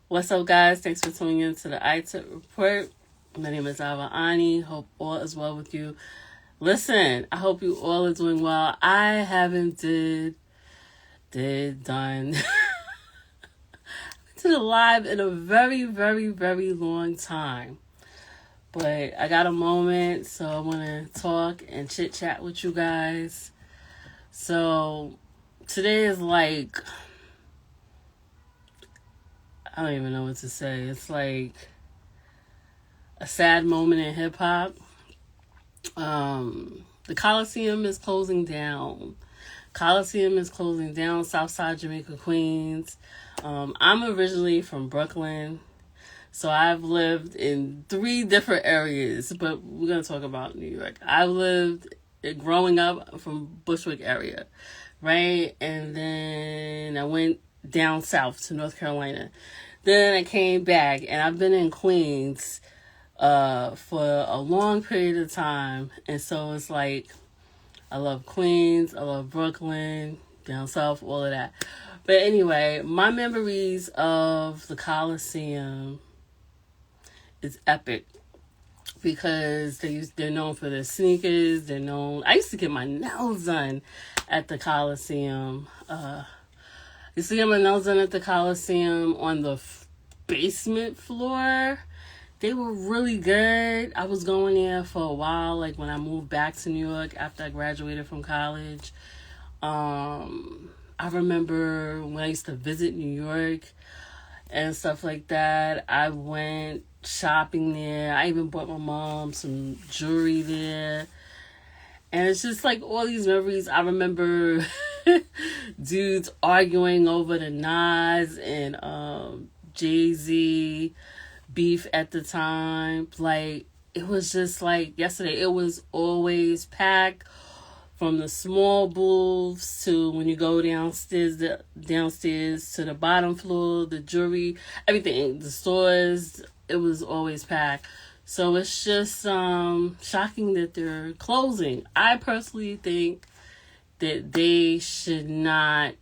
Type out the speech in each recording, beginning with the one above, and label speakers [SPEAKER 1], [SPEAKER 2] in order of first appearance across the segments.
[SPEAKER 1] What's up, guys? Thanks for tuning in to the iTip Report. My name is Iveriani. Hope all is well with you. Listen, I hope you all are doing well. I haven't done to the live in a very, very, very long time. But I got a moment, so I want to talk and chit chat with you guys. So today is like, I don't even know what to say. It's like a sad moment in hip hop. The Colosseum is closing down. Southside Jamaica, Queens. I'm originally from Brooklyn, so I've lived in 3 different areas, but we're going to talk about New York. I lived growing up from Bushwick area, right? And then I went down south to North Carolina. Then I came back, and I've been in Queens for a long period of time. And so it's like, I love Queens, I love Brooklyn, down south, all of that. But anyway, my memories of the Coliseum is epic because they're known for their sneakers. I used to get my nails done at the Coliseum. I used to get my nails done at the Coliseum on the basement floor. They were really good. I was going there for a while, like when I moved back to New York after I graduated from college. I remember when I used to visit New York and stuff like that. I went shopping there. I even bought my mom some jewelry there. And it's just like all these memories. I remember dudes arguing over the Nas and Jay-Z beef at the time. Like, it was just like yesterday. It was always packed, from the small booths to when you go downstairs to the bottom floor, the jewelry, everything, the stores. It was always packed. So it's just shocking that they're closing. I personally think that they should not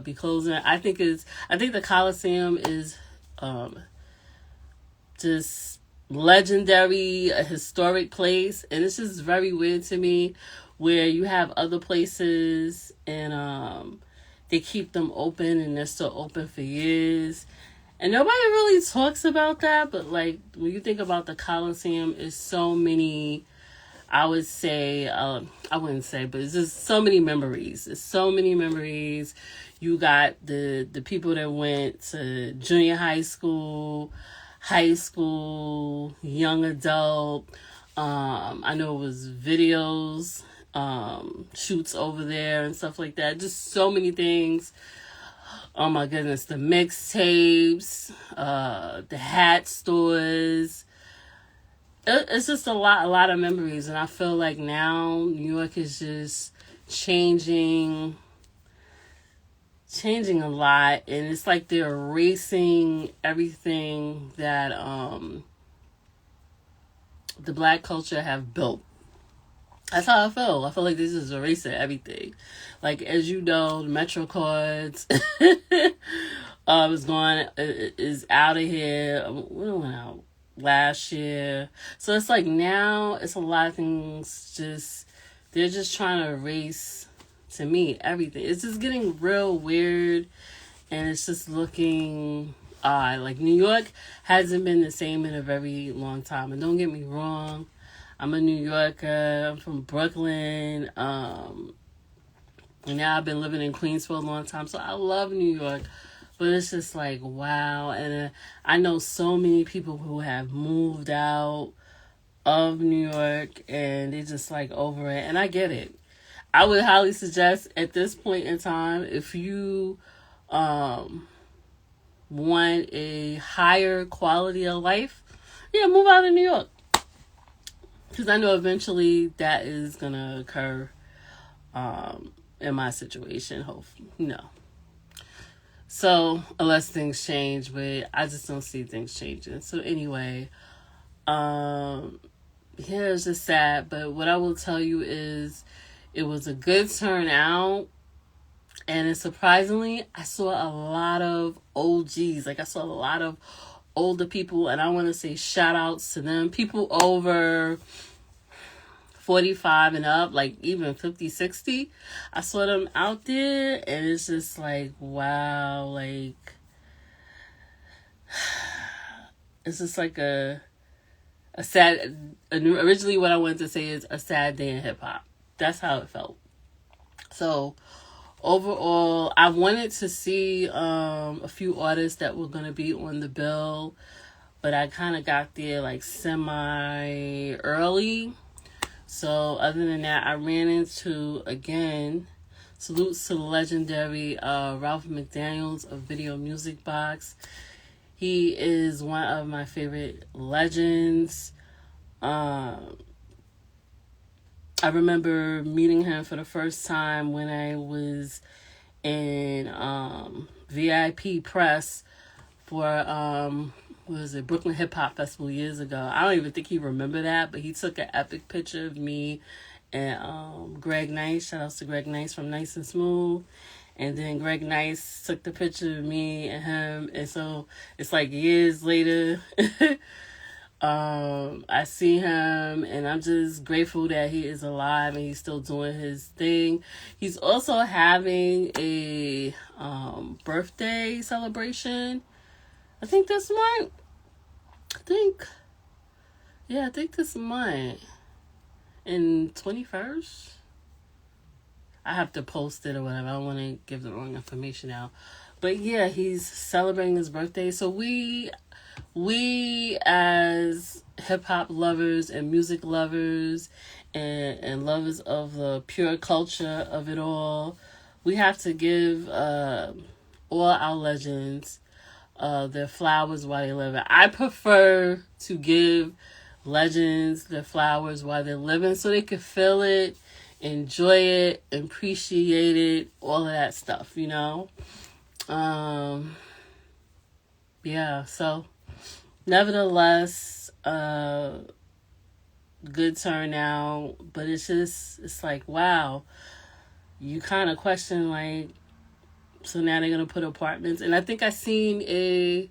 [SPEAKER 1] be closing. I think the Coliseum is just legendary, a historic place, and it's just very weird to me where you have other places and they keep them open and they're still open for years, and nobody really talks about that. But like, when you think about the Coliseum, it's so many, I would say, I wouldn't say, but it's just so many memories. It's so many memories. You got the people that went to junior high school, young adult. I know it was videos, shoots over there and stuff like that. Just so many things. Oh my goodness, the mixtapes, the hat stores. It's just a lot of memories, and I feel like now New York is just changing a lot, and it's like they're erasing everything that the black culture have built. That's how I feel. I feel like this is erasing everything. Like, as you know, the Metro cards is out of here. We went out last year. So it's like now it's a lot of things they're just trying to erase, to me, everything. It's just getting real weird, and it's just looking odd. Like, New York hasn't been the same in a very long time. And don't get me wrong, I'm a New Yorker. I'm from Brooklyn. And now I've been living in Queens for a long time, so I love New York. But it's just like, wow. And I know so many people who have moved out of New York, and they're just like over it. And I get it. I would highly suggest at this point in time, if you want a higher quality of life, move out of New York. Because I know eventually that is going to occur in my situation, hopefully. So, unless things change, but I just don't see things changing. So anyway, it's just sad. But what I will tell you is, it was a good turnout. And then surprisingly, I saw a lot of OGs. Like, I saw a lot of older people, and I want to say shout outs to them. People over 45 and up, like even 50, 60. I saw them out there, and it's just like, wow, like, it's just like a sad, originally what I wanted to say is a sad day in hip hop. That's how it felt. So overall, I wanted to see a few artists that were going to be on the bill, but I kind of got there like semi early. So other than that, I ran into, again, salutes to the legendary Ralph McDaniels of Video Music Box. He is one of my favorite legends. I remember meeting him for the first time when I was in VIP press for what was it, Brooklyn Hip Hop Festival years ago. I don't even think he remembered that, but he took an epic picture of me and Greg Nice. Shout out to Greg Nice from Nice and Smooth. And then Greg Nice took the picture of me and him, and so it's like years later. I see him, and I'm just grateful that he is alive and he's still doing his thing. He's also having a birthday celebration. I think this month. I think this month. In 21st. I have to post it or whatever. I don't want to give the wrong information out. But yeah, he's celebrating his birthday. So we as hip hop lovers and music lovers and lovers of the pure culture of it all, we have to give all our legends their flowers while they're living. I prefer to give legends their flowers while they're living so they can feel it, enjoy it, appreciate it, all of that stuff, you know? Yeah, so nevertheless, good turnout, but it's like, wow, you kind of question, like, so now they're going to put apartments, and I think I seen a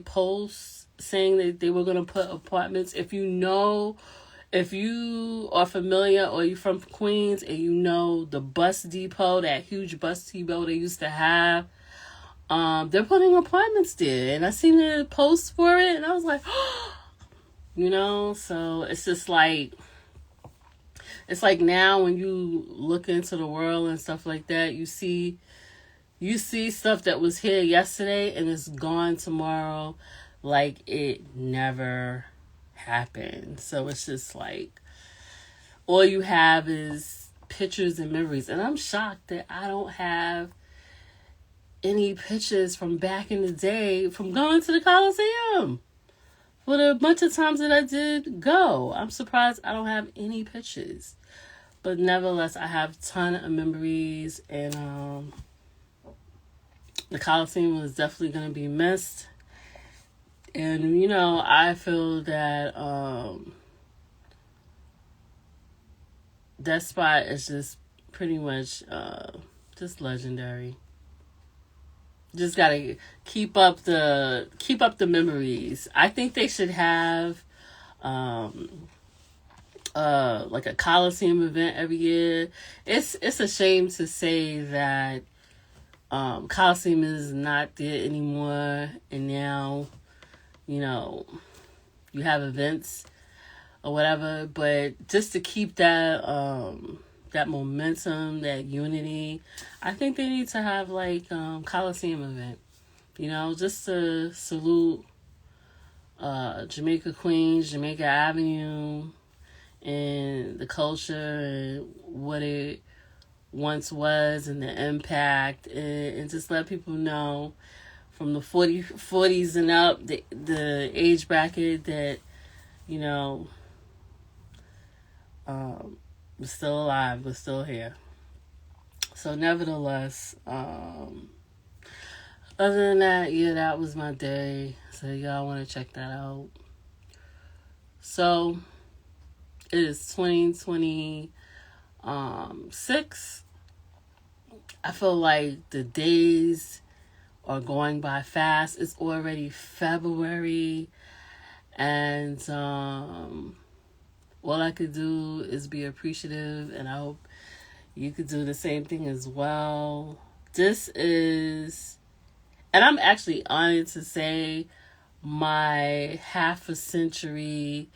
[SPEAKER 1] post saying that they were going to put apartments. If you are familiar or you're from Queens and you know the bus depot, that huge bus depot they used to have, they're putting apartments there. And I seen a post for it and I was like, you know, so it's just like, it's like now when you look into the world and stuff like that, you see stuff that was here yesterday and it's gone tomorrow like it never happened. So it's just like all you have is pictures and memories. And I'm shocked that I don't have any pictures from back in the day from going to the Colosseum. For the bunch of times that I did go, I'm surprised I don't have any pictures. But nevertheless, I have a ton of memories, and the Coliseum is definitely going to be missed. And, you know, I feel that that spot is just pretty much just legendary. Just gotta keep up the memories. I think they should have like a Colosseum event every year. It's a shame to say that Colosseum is not there anymore, and now, you know, you have events or whatever, but just to keep that that momentum, that unity, I think they need to have like Colosseum event, you know, just to salute Jamaica Queens, Jamaica Avenue, and the culture and what it once was and the impact, and just let people know from the 40s and up, the age bracket, that, you know, we're still alive, we're still here. So nevertheless, other than that, yeah, that was my day. So y'all want to check that out. So it is 2026. I feel like the days are going by fast. It's already February, and all I could do is be appreciative, and I hope you could do the same thing as well. This is, and I'm actually honored to say, my half a century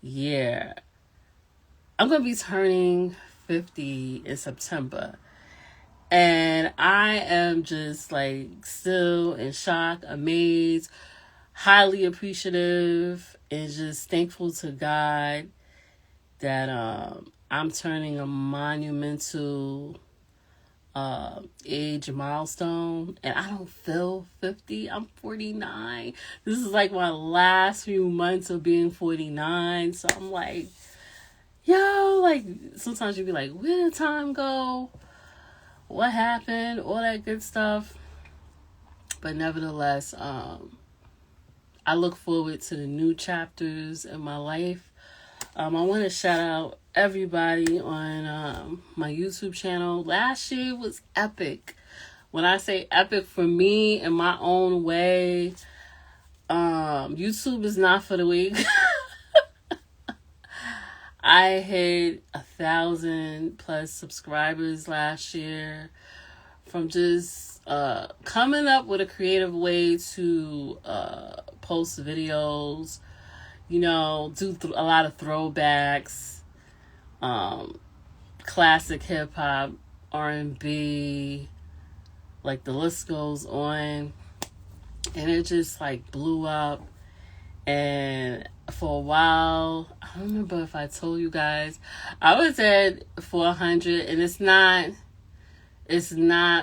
[SPEAKER 1] year. I'm going to be turning 50 in September. And I am just like still in shock, amazed, highly appreciative, and just thankful to God that I'm turning a monumental age milestone, and I don't feel 50. I'm 49. This is like my last few months of being 49, so I'm like, yo, like sometimes you be like, where did time go? What happened? All that good stuff. But nevertheless, I look forward to the new chapters in my life. I want to shout out everybody on my YouTube channel. Last year was epic. When I say epic for me in my own way, YouTube is not for the weak. I hit 1,000+ subscribers last year from just coming up with a creative way to post videos, do a lot of throwbacks, classic hip hop, R&B, like the list goes on, and it just like blew up. And for a while, I don't remember if I told you guys, I was at 400, and it's not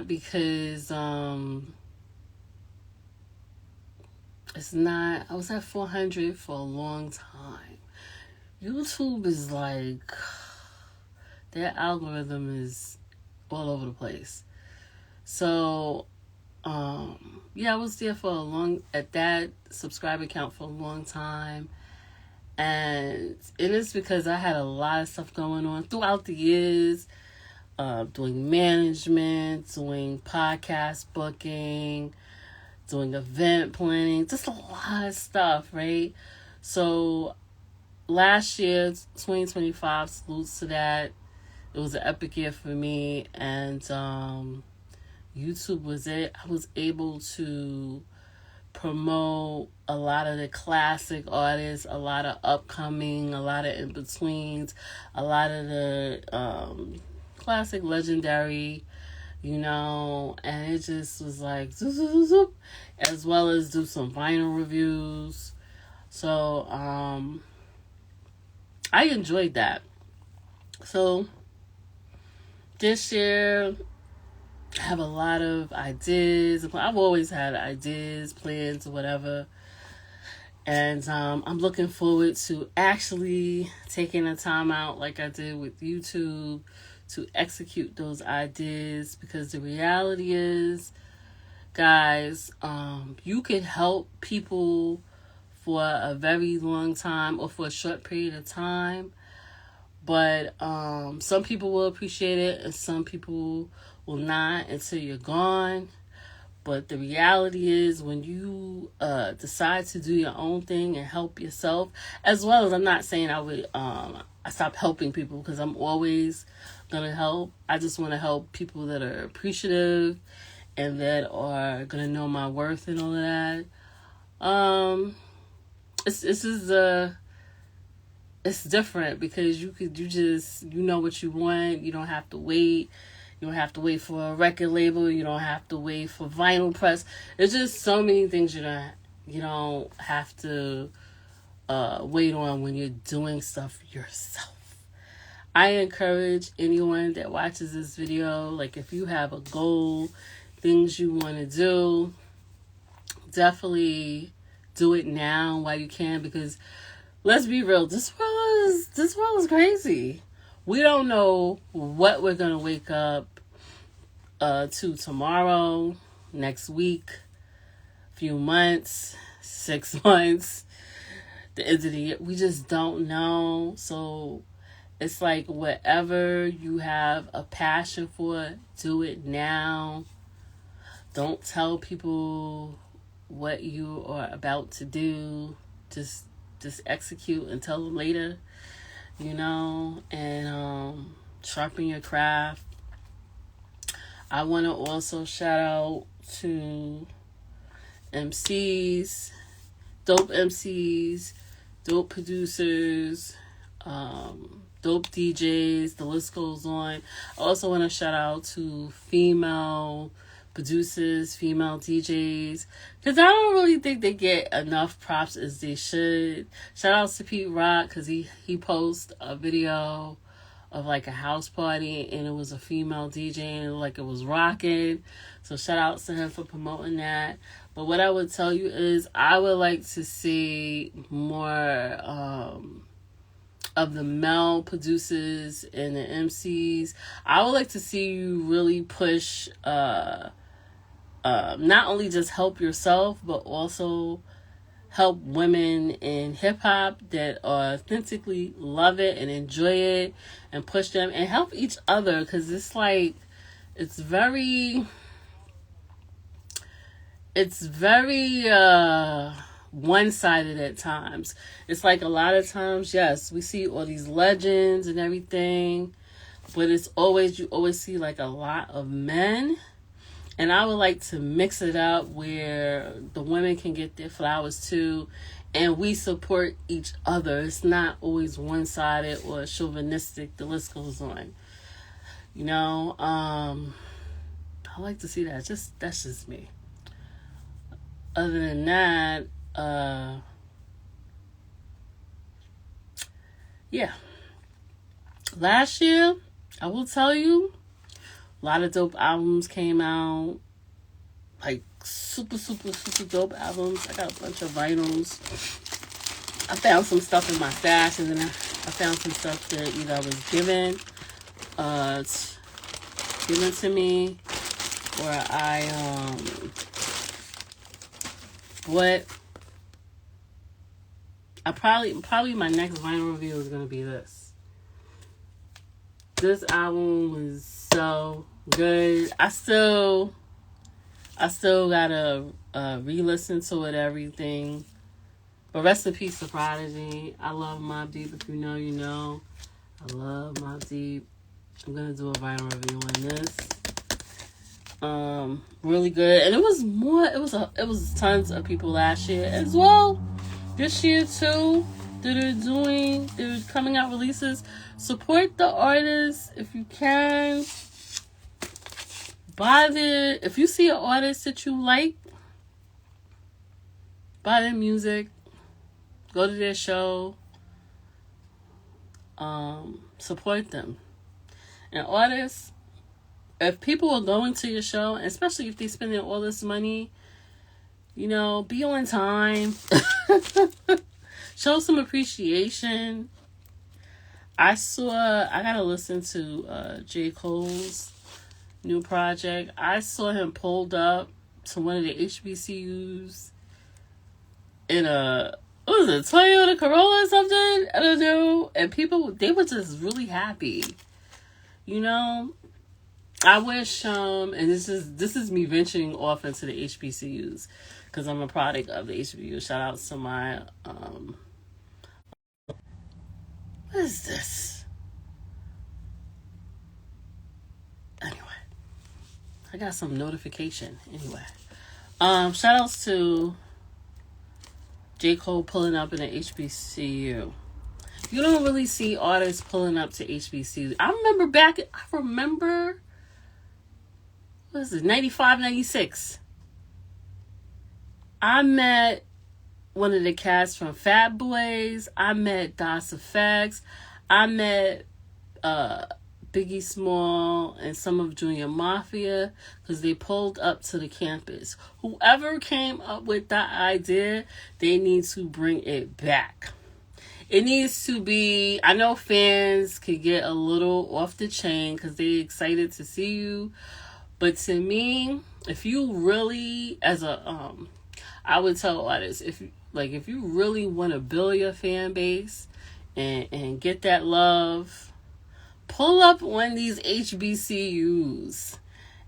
[SPEAKER 1] because I was at 400 for a long time. YouTube is like, their algorithm is all over the place. So I was there at that subscriber count for a long time. And it is because I had a lot of stuff going on throughout the years, doing management, doing podcast booking, doing event planning, just a lot of stuff, right? So last year, 2025, salutes to that. It was an epic year for me, and YouTube was it. I was able to promote a lot of the classic artists, a lot of upcoming, a lot of in-betweens, a lot of the classic legendary, and it just was like zoop, zoop, zoop, as well as do some vinyl reviews. So I enjoyed that. So this year I have a lot of ideas. I've always had ideas, plans, or whatever. And I'm looking forward to actually taking a time out like I did with YouTube to execute those ideas. Because the reality is, guys, you can help people for a very long time or for a short period of time. But some people will appreciate it and some people will not until you're gone. But the reality is, when you decide to do your own thing and help yourself, as well as, I'm not saying I stop helping people, because I'm always going to help. I just want to help people that are appreciative and that are going to know my worth and all of that. It's different because you know what you want. You don't have to wait. You don't have to wait for a record label. You don't have to wait for vinyl press. There's just so many things you don't have to wait on when you're doing stuff yourself. I encourage anyone that watches this video, like if you have a goal, things you want to do, definitely do it now while you can, because let's be real, this world is crazy. We don't know what we're going to wake up to tomorrow, next week, few months, 6 months, the end of the year. We just don't know. So It's like whatever you have a passion for, do it now. Don't tell people what you are about to do. Just execute and tell them later, and sharpen your craft. I want to also shout out to MCs, dope producers, dope DJs, the list goes on. I also want to shout out to female producers, female DJs, because I don't really think they get enough props as they should. Shout out to Pete Rock, because he posted a video of like a house party, and it was a female DJ, and it looked like it was rocking. So shout out to him for promoting that. But what I would tell you is I would like to see more of the male producers and the MCs. I would like to see you really push not only just help yourself, but also help women in hip-hop that authentically love it and enjoy it, and push them and help each other, because it's like it's very one-sided at times. It's like a lot of times, yes, we see all these legends and everything, but you always see like a lot of men. And I would like to mix it up where the women can get their flowers too, and we support each other. It's not always one-sided or chauvinistic. The list goes on. I like to see that. That's just me. Other than that, yeah. Last year, I will tell you, a lot of dope albums came out. Like super, super, super dope albums. I got a bunch of vinyls. I found some stuff in my stash, and then I found some stuff that either I was given to me, or I bought. I probably my next vinyl review is gonna be this. This album was so good. I still gotta re-listen to it, everything. But rest in peace to Prodigy. I love Mobb Deep. If you know, you know. I love Mobb Deep. I'm gonna do a vinyl review on this. Really good. And it was tons of people last year as well. This year too. They're coming out releases. Support the artists if you can. If you see an artist that you like, buy their music, go to their show, support them. And artists, if people are going to your show, especially if they're spending all this money, be on time. Show some appreciation. I gotta listen to J. Cole's new project. I saw him pulled up to one of the HBCUs in a Toyota Corolla or something? I don't know. And people, they were just really happy. I wish, and this is me venturing off into the HBCUs, because I'm a product of the HBCU. Shout out to my, what is this? Anyway, I got some notification. Anyway, shout outs to J. Cole pulling up in an HBCU. You don't really see artists pulling up to HBCUs. I remember, what is it, 95, 96. I met one of the cats from Fat Boys. I met Das Effects. I met Biggie Small and some of Junior Mafia, because they pulled up to the campus. Whoever came up with that idea, they need to bring it back. It needs to be, I know fans could get a little off the chain because they're excited to see you. But to me, if you really, I would tell artists, if you really want to build your fan base and get that love, pull up on these HBCUs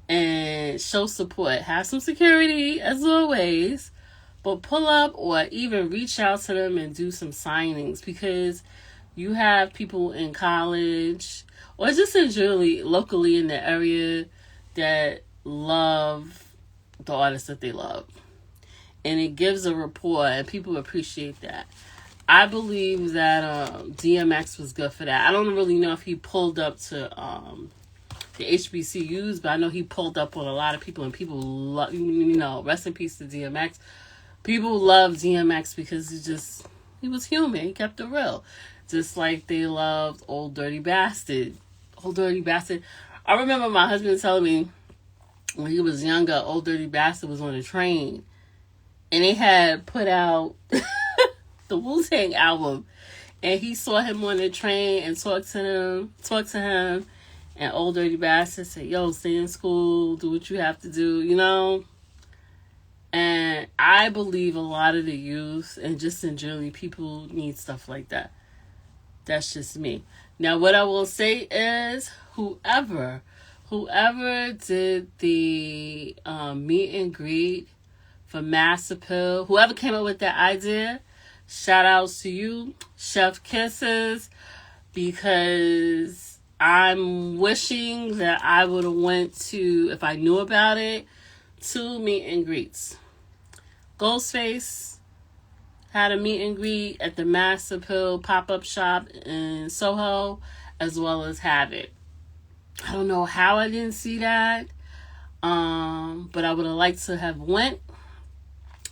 [SPEAKER 1] and show support. Have some security, as always, but pull up or even reach out to them and do some signings, because you have people in college or just in generally locally in the area that love the artists that they love. And it gives a rapport, and people appreciate that. I believe that DMX was good for that. I don't really know if he pulled up to the HBCUs, but I know he pulled up on a lot of people, and people love, rest in peace to DMX. People love DMX because he was human. He kept it real. Just like they loved Old Dirty Bastard. Old Dirty Bastard. I remember my husband telling me when he was younger, Old Dirty Bastard was on a train. And they had put out the Wu-Tang album. And he saw him on the train and talked to him. And Old Dirty Bastard said, yo, stay in school, do what you have to do, And I believe a lot of the youth and just in general, people need stuff like that. That's just me. Now, what I will say is whoever did the meet and greet for Mass Appeal, whoever came up with that idea, shout outs to you, Chef Kisses, because I'm wishing that I would have went to, if I knew about it, 2 meet and greets. Ghostface had a meet and greet at the Mass Appeal pop-up shop in Soho, as well as Havoc. I don't know how I didn't see that, but I would have liked to have went.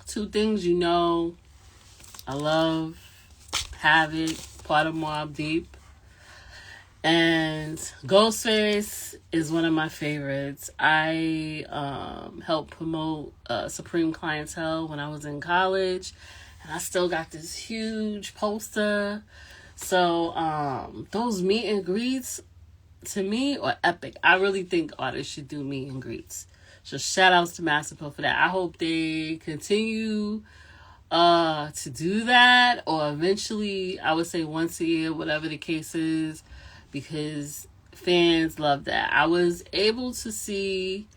[SPEAKER 1] 2 things, I love Havoc, part of Mobb Deep, and Ghostface is one of my favorites. I helped promote Supreme Clientele when I was in college, and I still got this huge poster. So those meet and greets, to me, are epic. I really think artists should do meet and greets. So shout outs to Mass Appeal for that. I hope they continue to do that, or eventually, I would say once a year, whatever the case is, because fans love that. I was able to see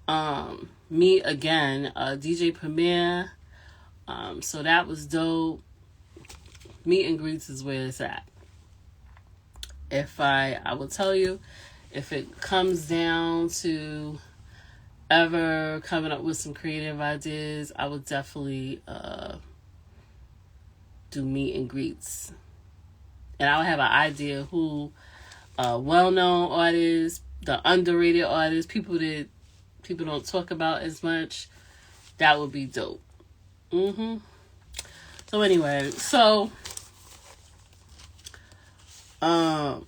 [SPEAKER 1] Meet Again, DJ Premier. So that was dope. Meet and greets is where it's at. I will tell you, if it comes down to ever coming up with some creative ideas, I would definitely do meet and greets. And I would have an idea who well-known artists, the underrated artists, people that people don't talk about as much. That would be dope. So anyway,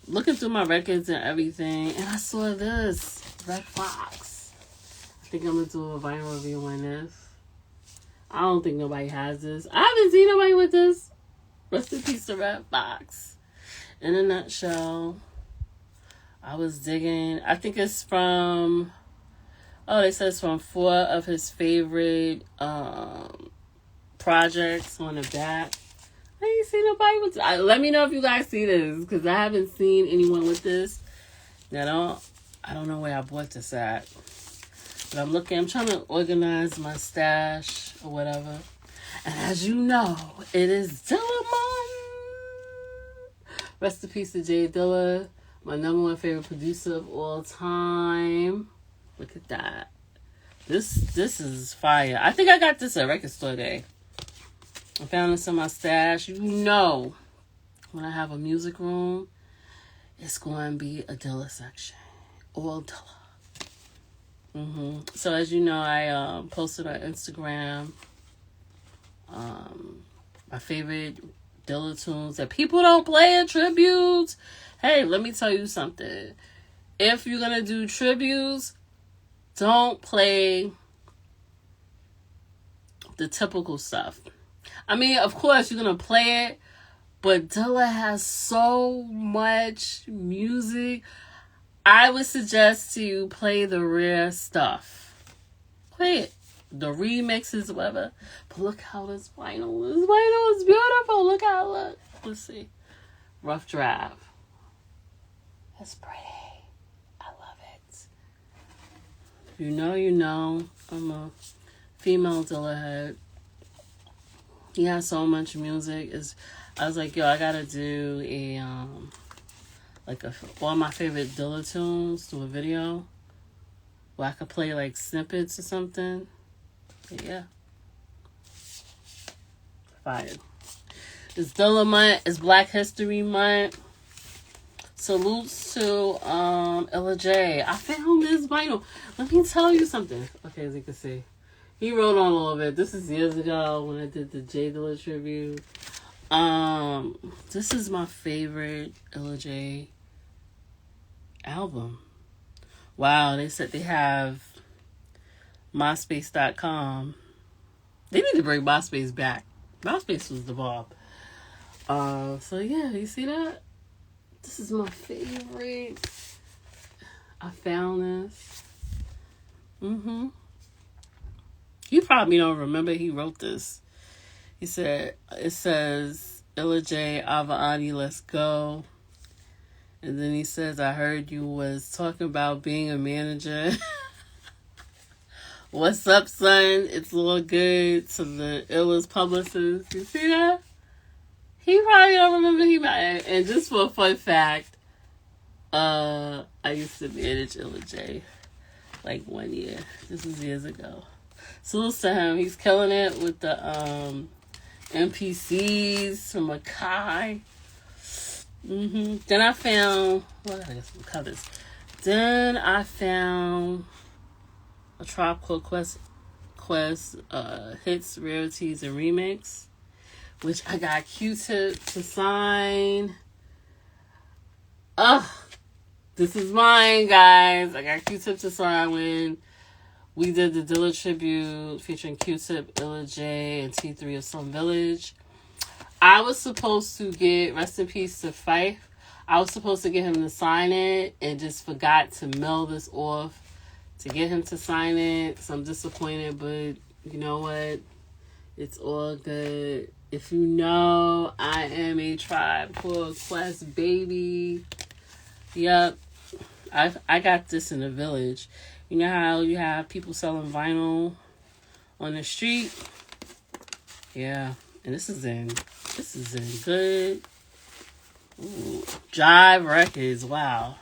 [SPEAKER 1] looking through my records and everything, and I saw this Red Fox. I think I'm gonna do a viral review on this. I don't think nobody has this. I haven't seen nobody with this. Rest in peace to Red Fox. In a nutshell, I was digging. I think it's from. They said it's from 4 of his favorite projects on the back. I ain't seen nobody with this. Let me know if you guys see this, because I haven't seen anyone with this. I don't know where I bought this at. But I'm trying to organize my stash or whatever. And as you know, it is Dilla month. Rest in peace to Jay Dilla, my number 1 favorite producer of all time. Look at that. This is fire. I think I got this at Record Store Day. I found this in my stash. When I have a music room, it's going to be a Dilla section. All Dilla. So as you know, I posted on Instagram my favorite Dilla tunes that people don't play in tributes. Hey, let me tell you something. If you're going to do tributes, don't play the typical stuff. I mean, of course, you're going to play it, but Dilla has so much music. I would suggest to you play the rare stuff. Play it. The remixes, whatever. But look how this vinyl is. Vinyl is beautiful. Look how it looks. Let's see. Rough Draft. That's pretty. I love it. If you know, you know. I'm a female Dilla head. He has so much music. I was like, yo, I gotta do a like all my favorite Dilla tunes, do a video where I could play like snippets or something. But yeah. Fire. It's Dilla Month. It's Black History Month. Salutes to Ella J. I found this vinyl. Let me tell you something. Okay, as you can see. He wrote on a little bit. This is years ago when I did the J Dilla tribute. This is my favorite Ella J album. Wow, they said they have MySpace.com. They need to bring MySpace back. MySpace was the bomb. So yeah, you see that? This is my favorite. I found this. You probably don't remember he wrote this. He said, it says, Illa J, iveriani, let's go. And then he says, I heard you was talking about being a manager. What's up, son? It's all good. To the Illa's publicist. You see that? He probably don't remember he might. And just for a fun fact, I used to manage Illa J like 1 year. This was years ago. Salute to him. He's killing it with the NPCs from Makai. Then I found, well, I got some covers. Then I found a Tribe Called Quest hits, rarities, and remix, which I got Q-Tip to sign. This is mine, guys. I got Q-Tip to sign when we did the Dilla tribute featuring Q-Tip, Illa J, and T3 of Some Village. I was supposed to get, rest in peace to Fife, I was supposed to get him to sign it and just forgot to mail this off to get him to sign it. So I'm disappointed, but you know what? It's all good. If you know, I am a Tribe Called Quest baby. Yep. I got this in the village. You know how you have people selling vinyl on the street? Yeah. And this is in good. Ooh, Jive Records. Wow.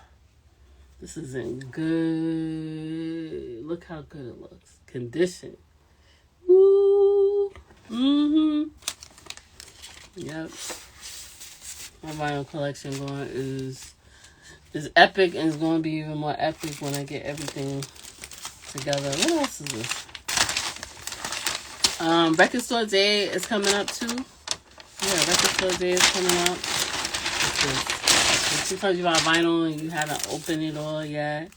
[SPEAKER 1] This is in good. Look how good it looks. Condition. Woo. Yep. My vinyl collection is epic, and it's going to be even more epic when I get everything together. What else is this? Record Store Day is coming up too. Yeah, Record Store Day is coming up. If you told you about vinyl and you haven't opened it all yet.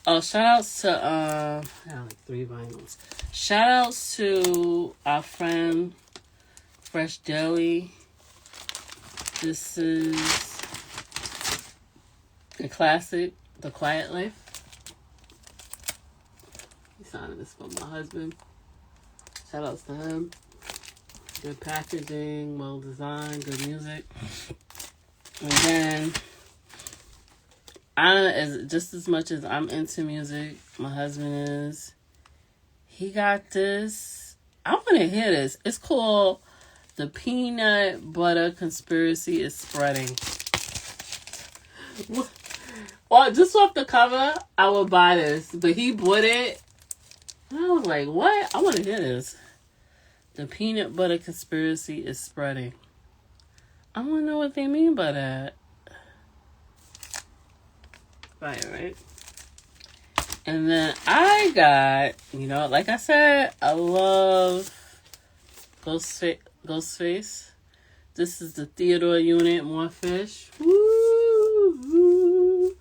[SPEAKER 1] Oh, shout outs to I have like 3 vinyls. Shout outs to our friend Fresh Deli. This is a classic, The Quiet Life. He's signing this for my husband. Shout outs to him. Good packaging, well designed, good music. And then, just as much as I'm into music, my husband is. He got this. I want to hear this. It's called The Peanut Butter Conspiracy is Spreading. Well, just off the cover, I would buy this. But he bought it. And I was like, what? I want to hear this. The Peanut Butter Conspiracy is Spreading. I want to know what they mean by that. Fire, right? And then I got, like I said, I love Ghostface. This is the Theodore unit, More Fish. Woo,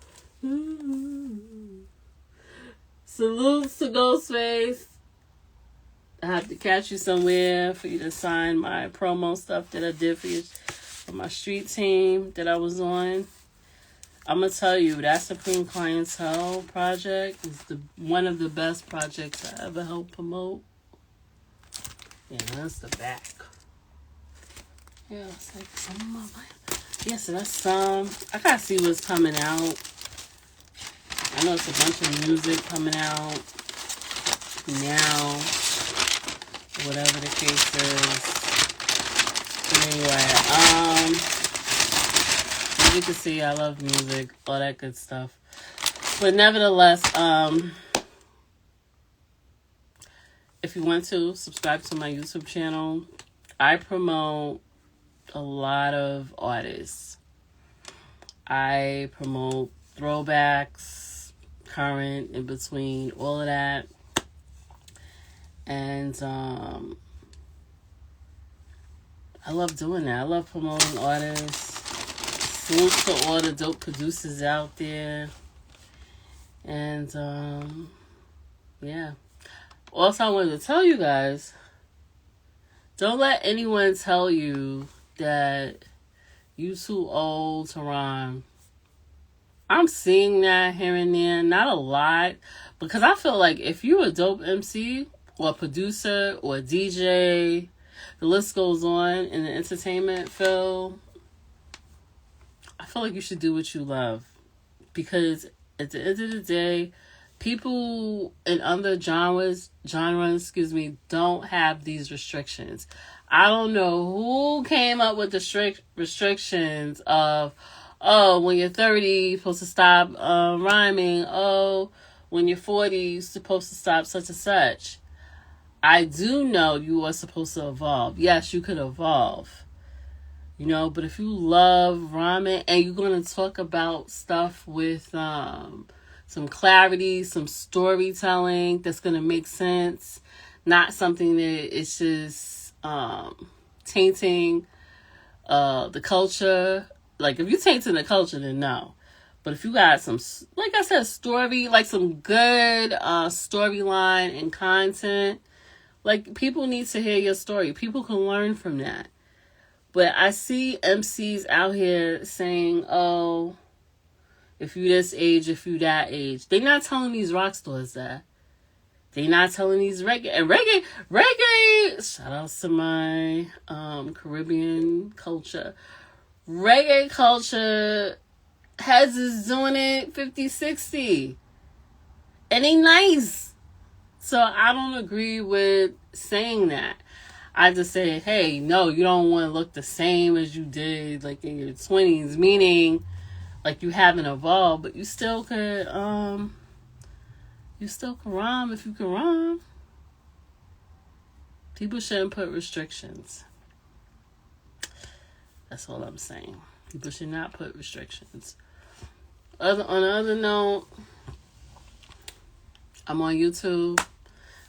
[SPEAKER 1] Salutes to Ghostface. I have to catch you somewhere for you to sign my promo stuff that I did for my street team that I was on. I'm going to tell you, that Supreme Clientele project is one of the best projects I ever helped promote. Yeah, that's the back. Yeah, it's like some of my life. Yeah, so that's some. I got to see what's coming out. I know it's a bunch of music coming out now, whatever the case is. But anyway, as you can see, I love music, all that good stuff. But nevertheless, if you want to subscribe to my YouTube channel, I promote a lot of artists. I promote throwbacks, current, in between, all of that. And I love doing that. I love promoting artists. Salute to all the dope producers out there. And yeah. Also, I wanted to tell you guys, don't let anyone tell you that you too old to rhyme. I'm seeing that here and there, not a lot, because I feel like if you're a dope MC or a producer or a DJ, the list goes on in the entertainment field, I feel like you should do what you love. Because at the end of the day, people in other genres, don't have these restrictions. I don't know who came up with the restrictions of, oh, when you're 30, you're supposed to stop rhyming. Oh, when you're 40, you're supposed to stop such and such. I do know you are supposed to evolve. Yes, you could evolve. You know, but if you love rhyming and you're going to talk about stuff with some clarity, some storytelling that's going to make sense, not something that is just tainting the culture. Like, if you're tainting the culture, then no. But if you got some, like I said, story, like some good storyline and content, like, people need to hear your story. People can learn from that. But I see MCs out here saying, oh, if you this age, if you that age. They're not telling these rock stars that. They're not telling these reggae. And reggae, shout out to my Caribbean culture. Reggae culture heads is doing it 50, 60. And they nice. So I don't agree with saying that. I just say, hey, no, you don't want to look the same as you did like in your 20s, meaning like you haven't evolved, but you still could rhyme if you can rhyme. People shouldn't put restrictions. That's all I'm saying. People should not put restrictions. On another note, I'm on YouTube.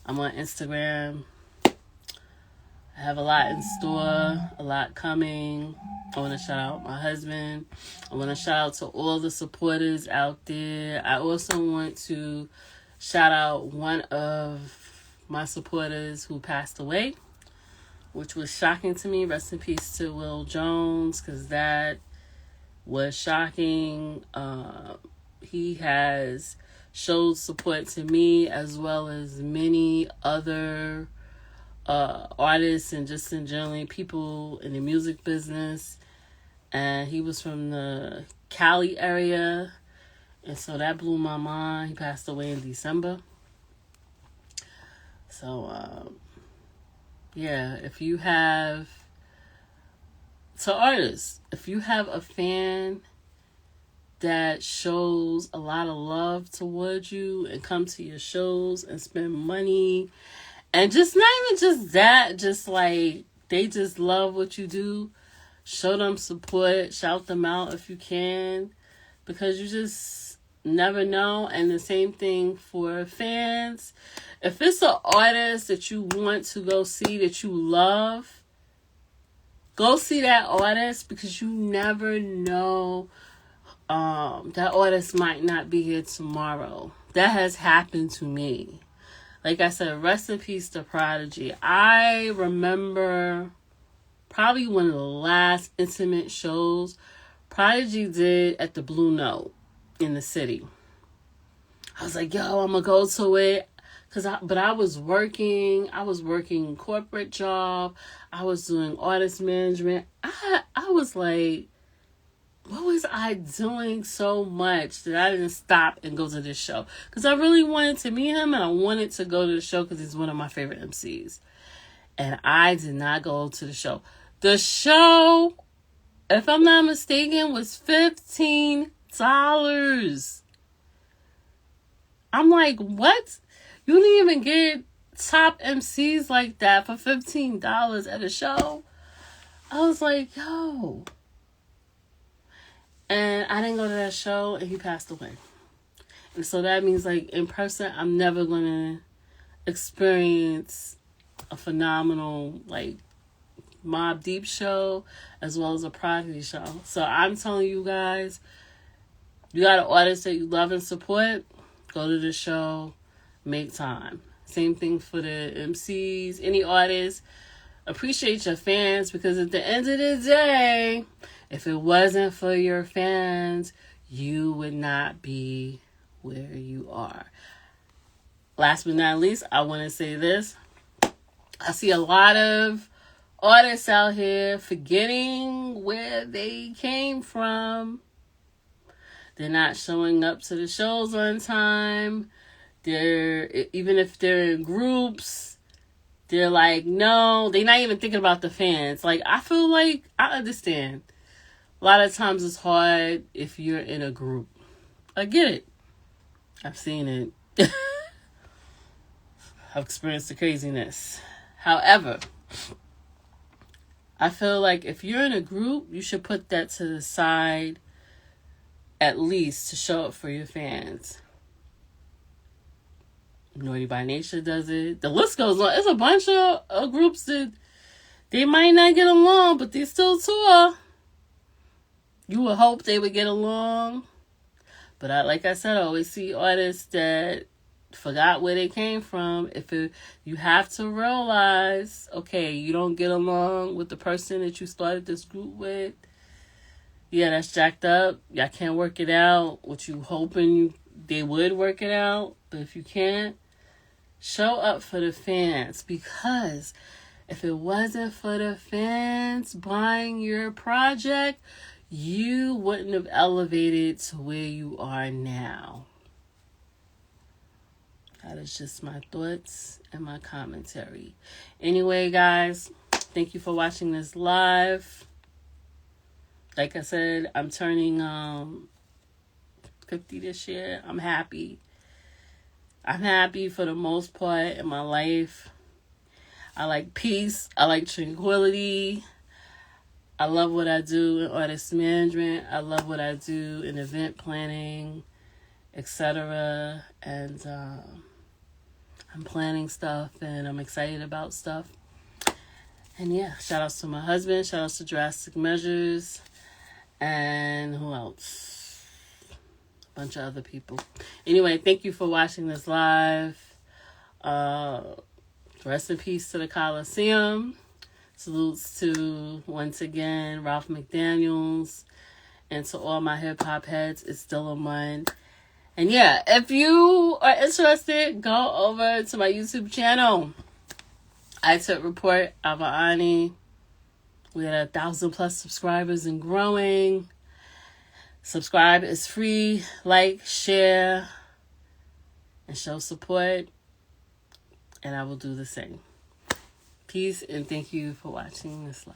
[SPEAKER 1] I'm on Instagram. I have a lot in store, a lot coming. I want to shout out my husband. I want to shout out to all the supporters out there. I also want to shout out one of my supporters who passed away, which was shocking to me. Rest in peace to Will Jones, because that was shocking. He has showed support to me as well as many other artists and just in general people in the music business. And he was from the Cali area, and so that blew my mind. He passed away in December. So yeah, if you have artists, if you have a fan that shows a lot of love towards you and come to your shows and spend money, and just not even just that, just like they just love what you do, show them support, shout them out if you can, because you just never know. And the same thing for fans. If it's an artist that you want to go see, that you love, go see that artist, because you never know. That artist might not be here tomorrow. That has happened to me. Like I said, rest in peace to Prodigy. I remember probably one of the last intimate shows Prodigy did at the Blue Note in the city. I was like, yo, I'm going to go to it. But I was working corporate job. I was doing artist management. I was like, what was I doing so much that I didn't stop and go to this show? Because I really wanted to meet him and I wanted to go to the show because he's one of my favorite MCs. And I did not go to the show. The show, if I'm not mistaken, was $15. I'm like, what? You didn't even get top MCs like that for $15 at a show? I was like, yo. And I didn't go to that show, and he passed away. And so that means, like, in person, I'm never going to experience a phenomenal, like, Mobb Deep show as well as a Prodigy show. So I'm telling you guys, you got an artist that you love and support, go to the show, make time. Same thing for the MCs, any artists. Appreciate your fans, because at the end of the day, if it wasn't for your fans, you would not be where you are. Last but not least, I want to say this. I see a lot of artists out here forgetting where they came from. They're not showing up to the shows on time. Even if they're in groups, they're like, no, they're not even thinking about the fans. Like, I feel like, I understand. A lot of times it's hard if you're in a group. I get it. I've seen it. I've experienced the craziness. However, I feel like if you're in a group, you should put that to the side at least to show up for your fans. Naughty by Nature does it. The list goes on. It's a bunch of groups that they might not get along, but they still tour. You would hope they would get along. But like I said, I always see artists that forgot where they came from. You have to realize, okay, you don't get along with the person that you started this group with. Yeah, that's jacked up. Y'all can't work it out. What you hoping they would work it out. But if you can't, show up for the fans. Because if it wasn't for the fans buying your project, you wouldn't have elevated to where you are now. That is just my thoughts and my commentary. Anyway, guys, thank you for watching this live. Like I said, I'm turning 50 this year. I'm happy. I'm happy for the most part in my life. I like peace. I like tranquility. I love what I do in artist management. I love what I do in event planning, etc. And I'm planning stuff and I'm excited about stuff. And yeah, shout outs to my husband. Shout outs to Drastic Measures. And who else? A bunch of other people. Anyway, thank you for watching this live. Rest in peace to the Colosseum. Salutes to, once again, Ralph McDaniels. And to all my hip-hop heads, it's still a month. And yeah, if you are interested, go over to my YouTube channel. I took report iveriani. We had 1,000+ subscribers and growing. Subscribe is free. Like, share, and show support. And I will do the same. Peace and thank you for watching this live.